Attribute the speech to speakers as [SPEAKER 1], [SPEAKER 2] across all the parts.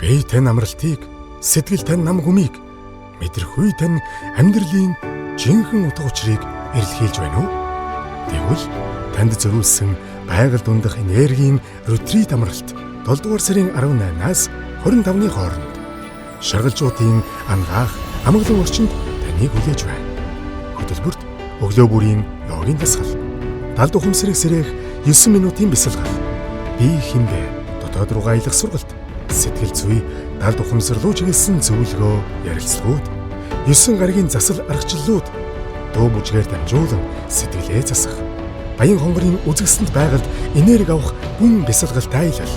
[SPEAKER 1] Бие тань амралтыг, сэтгэл тань нам гүмийг, мэдрэхүй тань амьдралын жинхэнэ утга учирыг эрэлхийлж байна уу? Тэгвэл танд зориулсан байгаль дундах энергийн ретрит амралт 7 дугаар сарын 18-наас 25-ны хооронд шаргалжуудын ангаах амгалан орчинд таныг хүлээж байна. Хөтөлбөрт өглөө бүрийн йогийн дасгал, далд ухамсарыг сэрэх 9 минутын бясалгал, бие хэмбэ дотоод руугаа аялах сургалт, сэтгэл зүй далд ухамсар руу чиглэсэн зөвлөгөө, ярилцлагууд, 9 гарагийн засал аргачлалууд, дуу бүжгээр дамжуулан сэтгэлээ засах, баян хонгорын үзэсгэлэнт байгальд энерги авах гүн бясалгал тайлал,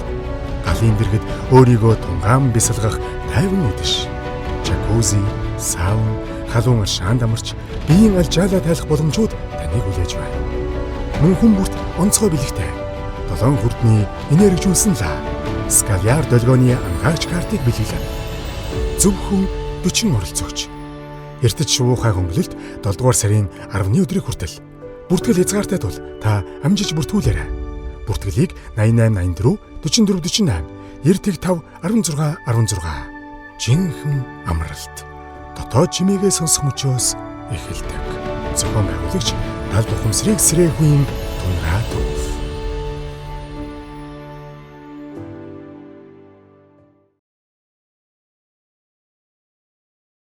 [SPEAKER 1] галын дэргэд өөрийгөө тунгаан бясалгах тайван үдэш, жакузи, саун, халуун аршаанд амарч биеийн алжаалаа тайлах боломжууд таныг хүлээж байна. Мөн хүн бүрт онцгой бэлэгтэй 7 хүрдний энержүүлсэн ла скаляр долгооны ангаач картыг бэлгэлээ. Зөвхөн 40 оролцогч. Эртэж шуухай хөнгөлөлт 7 дугаар сарын 10-ны өдрийг хүртэл бүртгэл хязгаартай тул та амжиж бүртгүүлээрэй. Бүртгэлийг 8884 4448 95 16 16 жинхэнэ амралт дотоод чимээгээ сонсох мөчөөс эхэлдэг. Зохион байгуулагч далд ухамсарыг сэрээхүйн